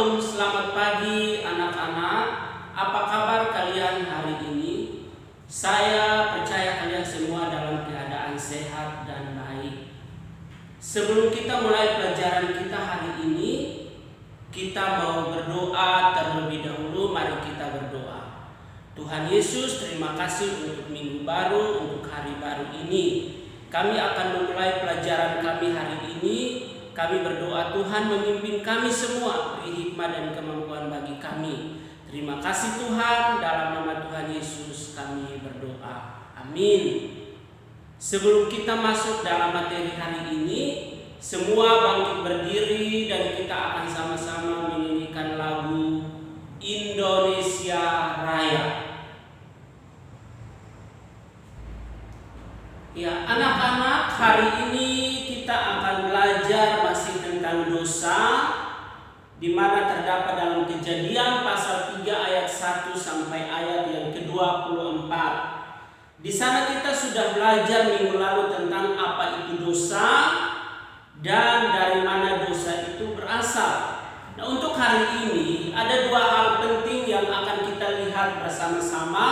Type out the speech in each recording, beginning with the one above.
Shalom, selamat pagi anak-anak. Apa kabar kalian hari ini? Saya percaya kalian semua dalam keadaan sehat dan baik. Sebelum kita mulai pelajaran kita hari ini, kita mau berdoa terlebih dahulu. Mari kita berdoa. Tuhan Yesus, terima kasih untuk minggu baru, untuk hari baru ini. Kami akan memulai pelajaran kami hari ini. Kami berdoa Tuhan memimpin kami semua, beri hikmat dan kemampuan bagi kami. Terima kasih Tuhan, dalam nama Tuhan Yesus kami berdoa. Amin. Sebelum kita masuk dalam materi hari ini, semua bangkit berdiri dan kita akan sama-sama menyanyikan lagu Indonesia Raya. Ya, anak-anak, hari ini kita akan belajar masih tentang dosa, di mana terdapat dalam Kejadian pasal 3 ayat 1 sampai ayat yang ke-24. Di sana kita sudah belajar minggu lalu tentang apa itu dosa dan dari mana dosa itu berasal. Nah, untuk hari ini ada dua hal penting yang akan kita lihat bersama-sama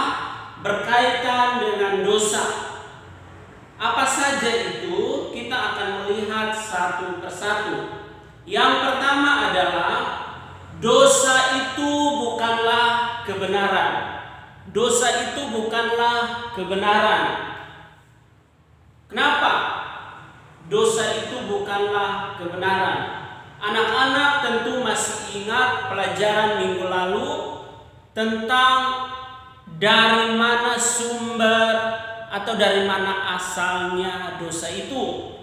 berkaitan dengan dosa. Apa saja itu? Kita akan melihat satu persatu. Yang pertama adalah dosa itu bukanlah kebenaran. Dosa itu bukanlah kebenaran. Kenapa? Dosa itu bukanlah kebenaran. Anak-anak tentu masih ingat pelajaran minggu lalu tentang dari mana sumber atau dari mana asalnya dosa itu.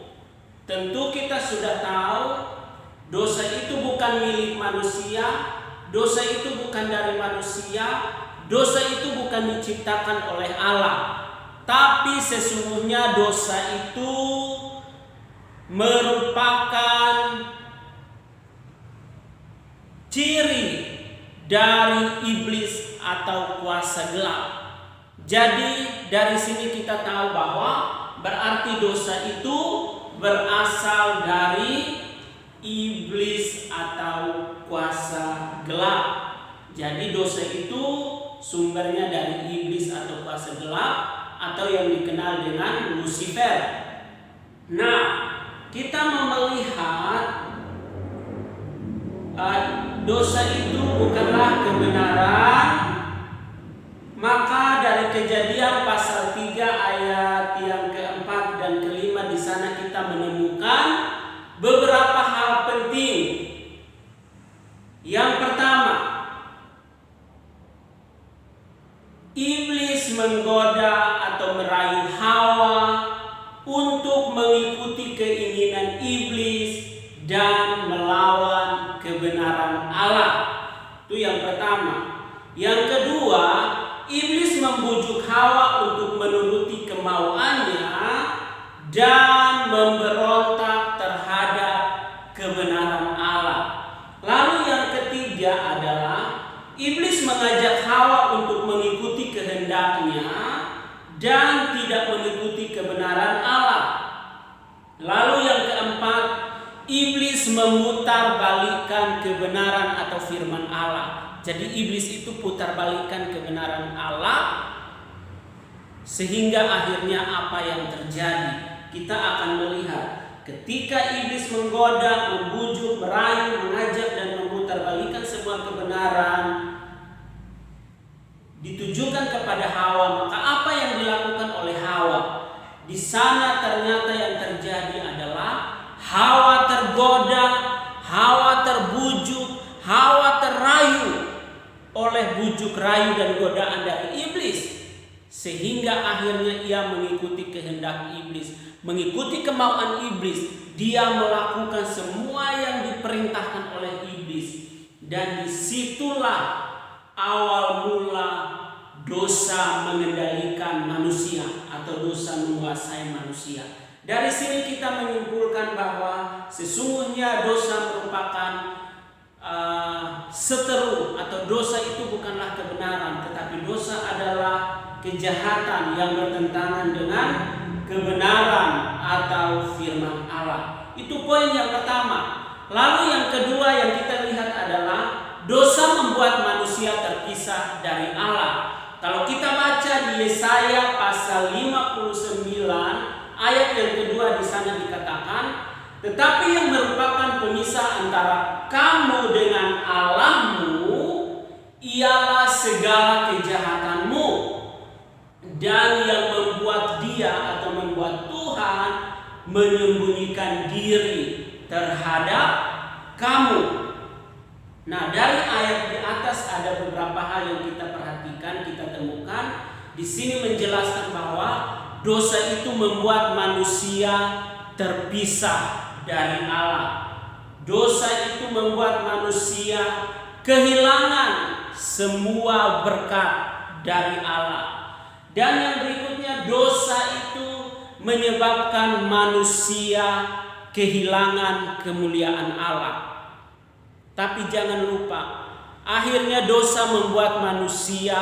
Tentu kita sudah tahu dosa itu bukan milik manusia, dosa itu bukan dari manusia, dosa itu bukan diciptakan oleh Allah. Tapi sesungguhnya dosa itu merupakan ciri dari iblis atau kuasa gelap. Jadi dari sini kita tahu bahwa berarti dosa itu berasal dari iblis atau kuasa gelap. Jadi dosa itu sumbernya dari iblis atau kuasa gelap atau yang dikenal dengan Lucifer. Nah, kita mau melihat dosa itu bukanlah kebenaran. Maka dari Kejadian pasal 3 ayat yang keempat dan kelima di sana kita menemukan beberapa hal penting. Yang pertama, iblis menggoda atau merayu Hawa untuk mengikuti keinginan iblis dan melawan kebenaran Allah. Itu yang pertama. Yang kedua, iblis membujuk Hawa untuk menuruti kemauannya dan memberontak terhadap kebenaran Allah. Lalu yang ketiga adalah iblis mengajak Hawa untuk mengikuti kehendaknya dan tidak mengikuti kebenaran Allah. Lalu yang keempat, iblis memutarbalikkan kebenaran atau firman Allah. Jadi iblis itu putar balikan kebenaran Allah sehingga akhirnya apa yang terjadi? Kita akan melihat ketika iblis menggoda, membujuk, merayu, mengajak dan memutarbalikkan sebuah kebenaran ditujukan kepada Hawa, maka apa yang dilakukan oleh Hawa? Di sana ternyata yang terjadi adalah Hawa tergoda, Hawa terbujuk, Hawa terayu oleh bujuk rayu dan godaan dari iblis, sehingga akhirnya ia mengikuti kehendak iblis, mengikuti kemauan iblis. Dia melakukan semua yang diperintahkan oleh iblis, dan disitulah awal mula dosa mengendalikan manusia atau dosa menguasai manusia. Dari sini kita menyimpulkan bahwa sesungguhnya dosa merupakan seteru atau dosa itu bukanlah kebenaran, tetapi dosa adalah kejahatan yang bertentangan dengan kebenaran atau firman Allah. Itu poin yang pertama. Lalu yang kedua yang kita lihat adalah dosa membuat manusia terpisah dari Allah. Kalau kita baca di Yesaya pasal 59 ayat yang kedua, di sana dikatakan, tetapi yang merupakan pemisah antara kamu dengan Allahmu ialah segala kejahatanmu, dan yang membuat dia atau membuat Tuhan menyembunyikan diri terhadap kamu. Nah, dari ayat di atas ada beberapa hal yang kita perhatikan, kita temukan. Di sini menjelaskan bahwa dosa itu membuat manusia terpisah dari Allah. Dosa itu membuat manusia kehilangan semua berkat dari Allah. Dan yang berikutnya, dosa itu menyebabkan manusia kehilangan kemuliaan Allah. Tapi jangan lupa, akhirnya dosa membuat manusia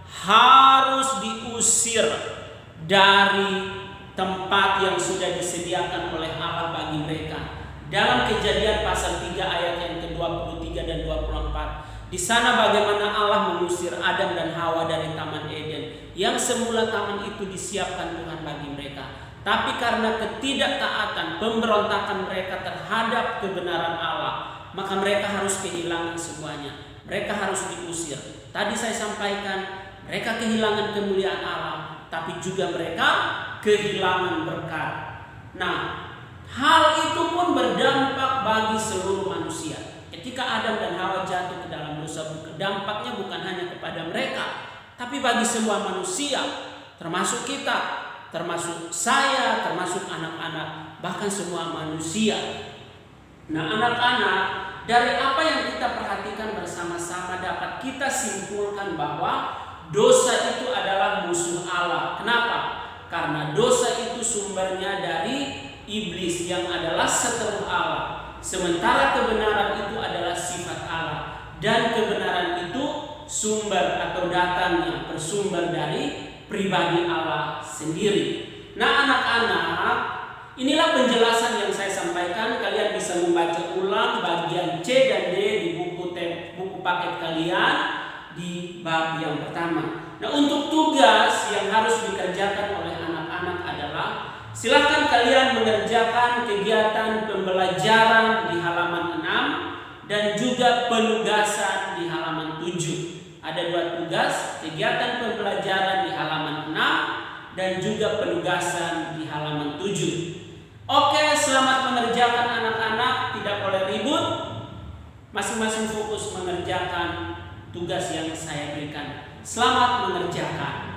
harus diusir dari tempat yang sudah disediakan oleh Allah bagi mereka. Dalam Kejadian pasal 3 ayat yang ke-23 dan 24, di sana bagaimana Allah mengusir Adam dan Hawa dari Taman Eden, yang semula taman itu disiapkan Tuhan bagi mereka. Tapi karena ketidaktaatan, pemberontakan mereka terhadap kebenaran Allah, maka mereka harus kehilangan semuanya. Mereka harus diusir. Tadi saya sampaikan, mereka kehilangan kemuliaan Allah, tapi juga mereka kehilangan berkat. Nah, hal itu pun berdampak bagi seluruh manusia. Ketika Adam dan Hawa jatuh ke dalam dosa, dampaknya bukan hanya kepada mereka, tapi bagi semua manusia, termasuk kita, termasuk saya, termasuk anak-anak, bahkan semua manusia. Nah, anak-anak, dari apa yang kita perhatikan bersama-sama dapat kita simpulkan bahwa dosa itu adalah musuh Allah. Kenapa? Karena dosa itu sumbernya dari iblis yang adalah seteru Allah. Sementara kebenaran itu adalah sifat Allah, dan kebenaran itu sumber atau datangnya bersumber dari pribadi Allah sendiri. Nah, anak-anak, inilah penjelasan yang saya sampaikan. Kalian bisa membaca ulang bagian C dan D di buku paket kalian di bab yang pertama. Nah, untuk tugas yang harus dikerjakan oleh anak-anak adalah silakan kalian mengerjakan kegiatan pembelajaran di halaman 6 dan juga penugasan di halaman 7. Ada 2 tugas, kegiatan pembelajaran di halaman 6 dan juga penugasan di halaman 7. Oke, selamat mengerjakan anak-anak, tidak boleh ribut. Masing-masing fokus mengerjakan tugas yang saya berikan. Selamat mengerjakan.